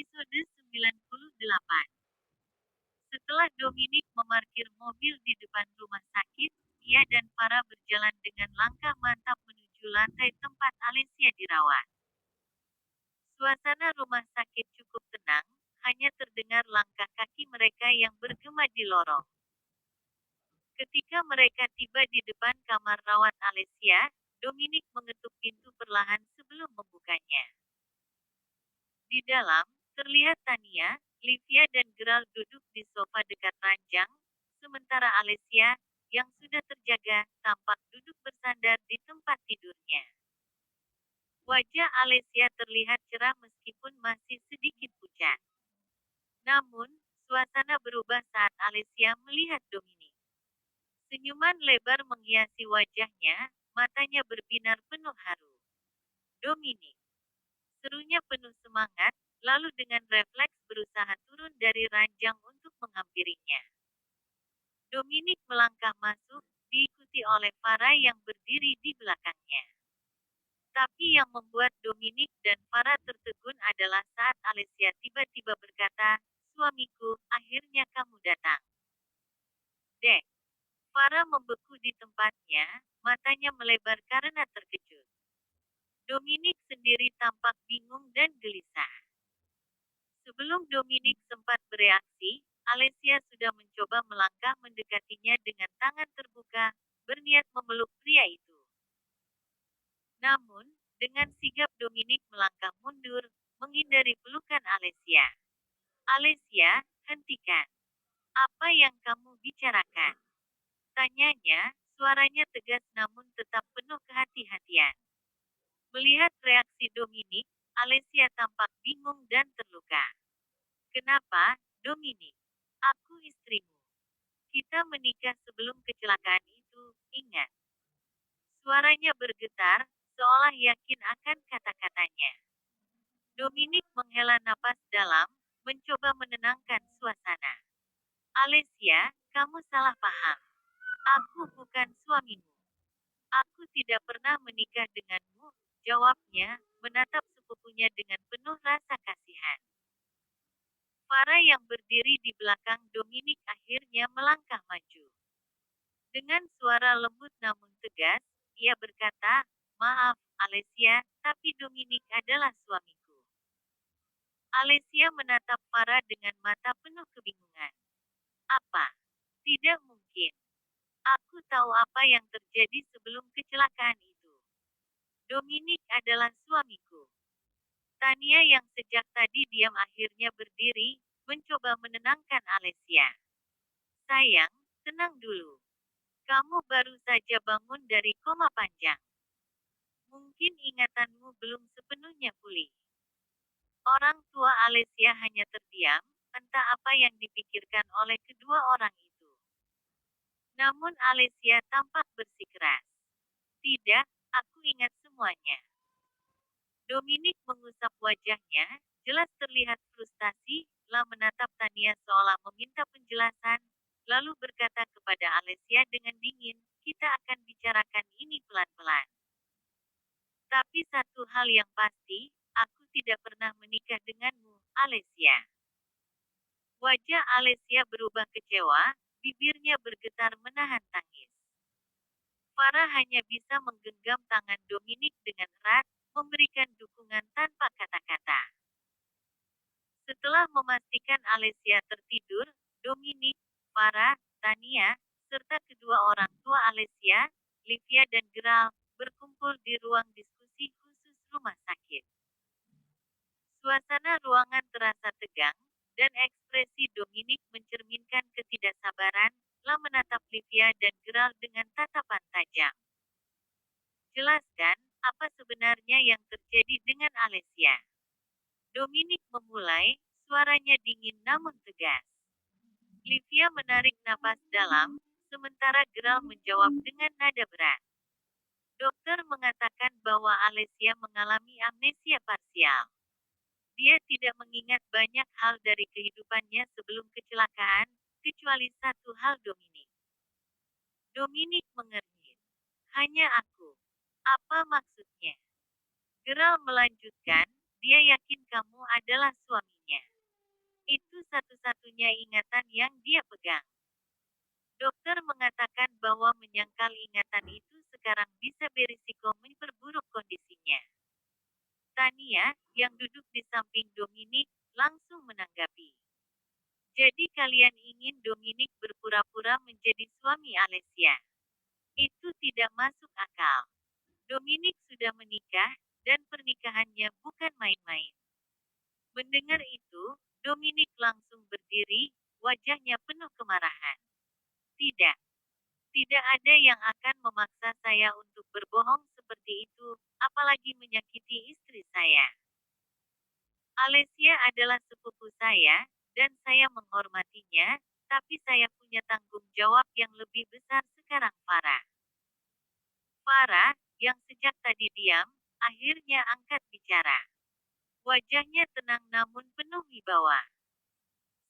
Episode 98. Setelah Dominic memarkir mobil di depan rumah sakit, ia dan Farah berjalan dengan langkah mantap menuju lantai tempat Alessia dirawat. Suasana rumah sakit cukup tenang, hanya terdengar langkah kaki mereka yang bergema di lorong. Ketika mereka tiba di depan kamar rawat Alessia, Dominic mengetuk pintu perlahan sebelum membukanya. Di dalam, terlihat Tania, Livia dan Gerald duduk di sofa dekat ranjang, sementara Alessia, yang sudah terjaga, tampak duduk bersandar di tempat tidurnya. Wajah Alessia terlihat cerah meskipun masih sedikit pucat. Namun, suasana berubah saat Alessia melihat Dominic. Senyuman lebar menghiasi wajahnya, matanya berbinar penuh haru. Dominic, serunya penuh semangat, lalu dengan refleks berusaha turun dari ranjang untuk menghampirinya. Dominic melangkah masuk, diikuti oleh Farah yang berdiri di belakangnya. Tapi yang membuat Dominic dan Farah tertegun adalah saat Alessia tiba-tiba berkata, "Suamiku, akhirnya kamu datang." Dek. Farah membeku di tempatnya, matanya melebar karena terkejut. Dominic sendiri tampak bingung dan gelisah. Sebelum Dominic sempat bereaksi, Alessia sudah mencoba melangkah mendekatinya dengan tangan terbuka, berniat memeluk pria itu. Namun, dengan sigap Dominic melangkah mundur, menghindari pelukan Alessia. "Alessia, hentikan. Apa yang kamu bicarakan?" Tanyanya, suaranya tegas namun tetap penuh kehati-hatian. Melihat reaksi Dominic, Alessia tampak bingung dan terluka. "Kenapa, Dominic? Aku istrimu. Kita menikah sebelum kecelakaan itu, ingat." Suaranya bergetar, seolah yakin akan kata-katanya. Dominic menghela napas dalam, mencoba menenangkan suasana. "Alessia, kamu salah paham. Aku bukan suamimu. Aku tidak pernah menikah denganmu," jawabnya, menatap sepupunya dengan penuh rasa kasihan. Farah yang berdiri di belakang Dominic akhirnya melangkah maju. Dengan suara lembut namun tegas, ia berkata, "Maaf, Alessia, tapi Dominic adalah suamiku." Alessia menatap Farah dengan mata penuh kebingungan. "Apa? Tidak mungkin. Aku tahu apa yang terjadi sebelum kecelakaan itu. Dominic adalah suamiku." Tania yang sejak tadi diam akhirnya berdiri, mencoba menenangkan Alessia. "Sayang, tenang dulu. Kamu baru saja bangun dari koma panjang. Mungkin ingatanmu belum sepenuhnya pulih." Orang tua Alessia hanya terdiam, entah apa yang dipikirkan oleh kedua orang itu. Namun Alessia tampak bersikeras. "Tidak, aku ingat semuanya." Dominic mengusap wajahnya, jelas terlihat frustasi, lah menatap Tania seolah meminta penjelasan, lalu berkata kepada Alessia dengan dingin, "Kita akan bicarakan ini pelan-pelan. Tapi satu hal yang pasti, aku tidak pernah menikah denganmu, Alessia." Wajah Alessia berubah kecewa, bibirnya bergetar menahan tangis. Farah hanya bisa menggenggam tangan Dominic dengan erat, memberikan dukungan tanpa kata-kata. Setelah memastikan Alessia tertidur, Dominic, Farah, Tania, serta kedua orang tua Alessia, Livia dan Gerald, berkumpul di ruang diskusi khusus rumah sakit. Suasana ruangan terasa tegang, dan ekspresi Dominic mencerminkan ketidaksabaran, lah menatap Livia dan Gerald dengan tatapan tajam. "Jelaskan, apa sebenarnya yang terjadi dengan Alessia?" Dominic memulai, suaranya dingin namun tegas. Livia menarik napas dalam, sementara Gerald menjawab dengan nada berat. "Dokter mengatakan bahwa Alessia mengalami amnesia parsial. Dia tidak mengingat banyak hal dari kehidupannya sebelum kecelakaan, kecuali satu hal Dominic." Dominic mengernyit. "Hanya aku. Apa maksudnya?" Gerald melanjutkan, dia yakin kamu adalah suaminya. Itu satu-satunya ingatan yang dia pegang. Dokter mengatakan bahwa menyangkal ingatan itu sekarang bisa berisiko memperburuk kondisinya. Tania, yang duduk di samping Dominic, langsung menanggapi. Jadi kalian ingin Dominic berpura-pura menjadi suami Alessia? Itu tidak masuk akal. Dominic sudah menikah, dan pernikahannya bukan main-main. Mendengar itu, Dominic langsung berdiri, wajahnya penuh kemarahan. Tidak, tidak ada yang akan memaksa saya untuk berbohong seperti itu, apalagi menyakiti istri saya. Alessia adalah sepupu saya, dan saya menghormatinya, tapi saya punya tanggung jawab yang lebih besar sekarang Farah. Farah, yang sejak tadi diam, akhirnya angkat bicara. Wajahnya tenang namun penuh wibawa.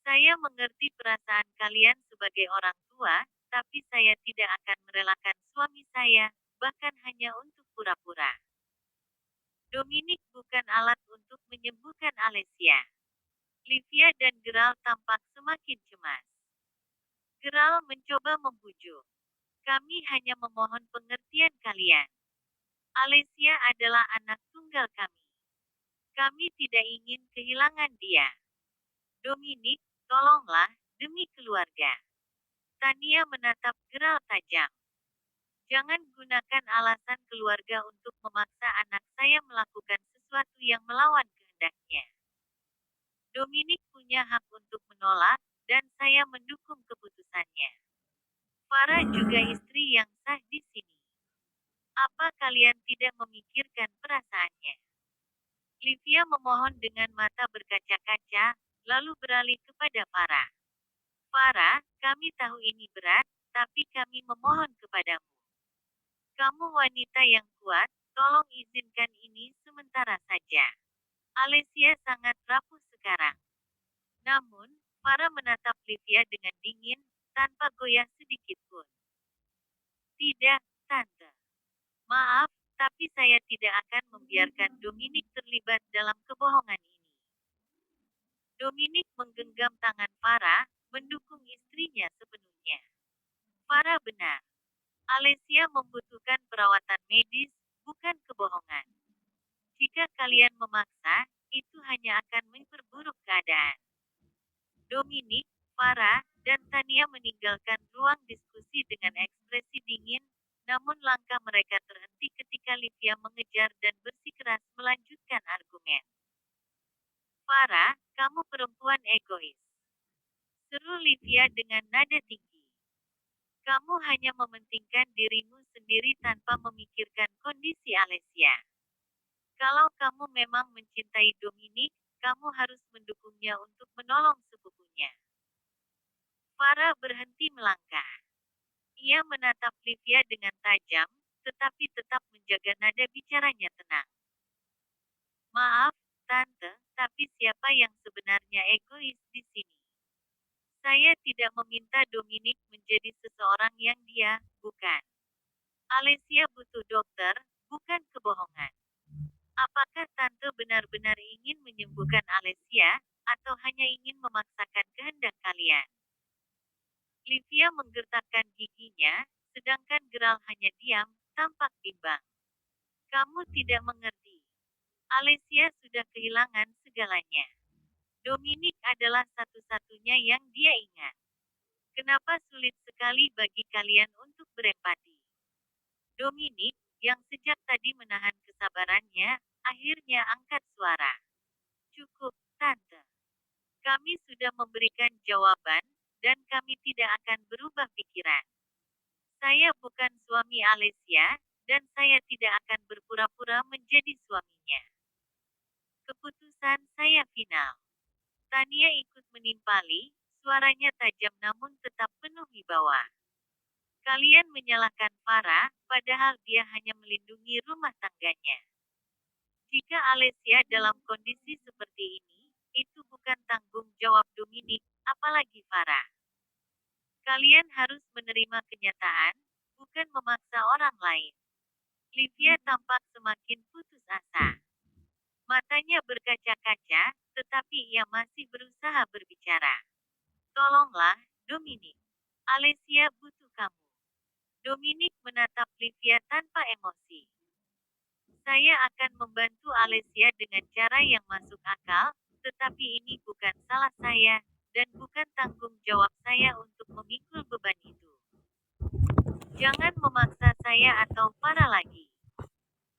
Saya mengerti perasaan kalian sebagai orang tua, tapi saya tidak akan merelakan suami saya, bahkan hanya untuk pura-pura. Dominic bukan alat untuk menyembuhkan Alessia. Livia dan Gerald tampak semakin cemas. Gerald mencoba membujuk. Kami hanya memohon pengertian kalian. Alessia adalah anak tunggal kami. Kami tidak ingin kehilangan dia. Dominic, tolonglah, demi keluarga. Tania menatap Gerald tajam. Jangan gunakan alasan keluarga untuk memaksa anak saya melakukan sesuatu yang melawan kehendaknya. Dominic punya hak untuk menolak, dan saya mendukung keputusannya. Farah juga istri yang sah di sini. Apa kalian tidak memikirkan perasaannya? Livia memohon dengan mata berkaca-kaca, lalu beralih kepada Farah. Farah, kami tahu ini berat, tapi kami memohon kepadamu. Kamu wanita yang kuat, tolong izinkan ini sementara saja. Alessia sangat rapuh sekarang. Namun, Farah menatap Livia dengan dingin, tanpa goyah sedikit pun. Tidak, Tante. Maaf, tapi saya tidak akan membiarkan Dominic terlibat dalam kebohongan ini. Dominic menggenggam tangan Farah, mendukung istrinya sepenuhnya. Farah benar. Alessia membutuhkan perawatan medis, bukan kebohongan. Jika kalian memaksa, itu hanya akan memperburuk keadaan. Dominic, Farah, dan Tania meninggalkan ruang diskusi dengan ekspresi dingin, namun langkah mereka terhenti ketika Livia mengejar dan bersikeras melanjutkan argumen. Farah, kamu perempuan egois. Seru Livia dengan nada tinggi. Kamu hanya mementingkan dirimu sendiri tanpa memikirkan kondisi Alessia. Kalau kamu memang mencintai Dominic, kamu harus mendukungnya untuk menolong sepupunya. Farah berhenti melangkah. Ia menatap Livia dengan tajam, tetapi tetap menjaga nada bicaranya tenang. Maaf, Tante, tapi siapa yang sebenarnya egois di sini? Saya tidak meminta Dominic menjadi seseorang yang dia, bukan. Alessia butuh dokter, bukan kebohongan. Apakah Tante benar-benar ingin menyembuhkan Alessia, atau hanya ingin memaksakan kehendak kalian? Livia menggertakkan giginya, sedangkan Gerald hanya diam, tampak bimbang. Kamu tidak mengerti. Alessia sudah kehilangan segalanya. Dominic adalah satu-satunya yang dia ingat. Kenapa sulit sekali bagi kalian untuk berempati? Dominic, yang sejak tadi menahan kesabarannya, akhirnya angkat suara. Cukup, Tante. Kami sudah memberikan jawaban, dan kami tidak akan berubah pikiran. Saya bukan suami Alessia, dan saya tidak akan berpura-pura menjadi suaminya. Keputusan saya final. Tania ikut menimpali, suaranya tajam namun tetap penuh wibawa. Kalian menyalahkan Farah, padahal dia hanya melindungi rumah tangganya. Jika Alessia dalam kondisi seperti ini, itu bukan tanggung jawab Dominic, apalagi Farah. Kalian harus menerima kenyataan, bukan memaksa orang lain. Livia tampak semakin putus asa. Matanya berkaca-kaca, tetapi ia masih berusaha berbicara. Tolonglah, Dominic. Alessia butuh kamu. Dominic menatap Livia tanpa emosi. Saya akan membantu Alessia dengan cara yang masuk akal, tetapi ini bukan salah saya, dan bukan tanggung jawab saya untuk memikul beban itu. Jangan memaksa saya atau para lagi.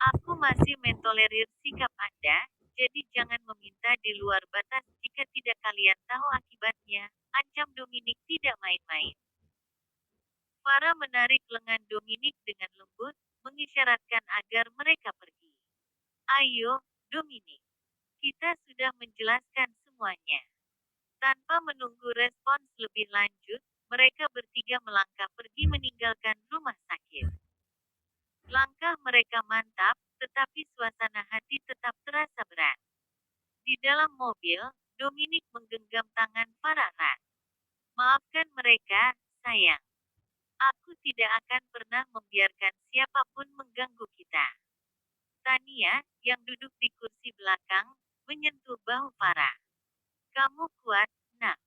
Aku masih mentolerir sikap Anda, jadi jangan meminta di luar batas jika tidak kalian tahu akibatnya, ancam Dominic tidak main-main. Farah menarik lengan Dominic dengan lembut, mengisyaratkan agar mereka pergi. Ayo, Dominic. Kita sudah menjelaskan semuanya. Tanpa menunggu respons lebih lanjut, mereka bertiga melangkah pergi meninggalkan rumah sakit. Langkah mereka mantap, tetapi suasana hati tetap terasa berat. Di dalam mobil, Dominic menggenggam tangan Farah erat. Maafkan mereka, sayang. Aku tidak akan pernah membiarkan siapapun mengganggu kita. Tania, yang duduk di kursi belakang, menyentuh bahu Farah. Kamu kuat, nak.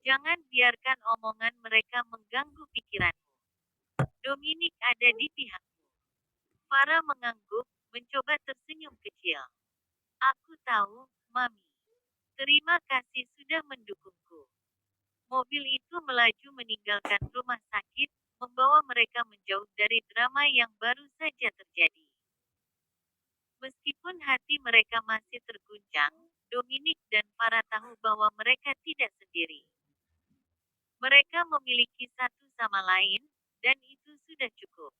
Jangan biarkan omongan mereka mengganggu pikiranmu. Dominic ada di pihakmu. Farah mengangguk, mencoba tersenyum kecil. Aku tahu, Mami. Terima kasih sudah mendukungku. Mobil itu melaju meninggalkan rumah sakit, membawa mereka menjauh dari drama yang baru saja terjadi. Meskipun hati mereka masih terguncang, Dominic dan Farah tahu bahwa mereka tidak sendiri. Mereka memiliki satu sama lain, dan itu sudah cukup.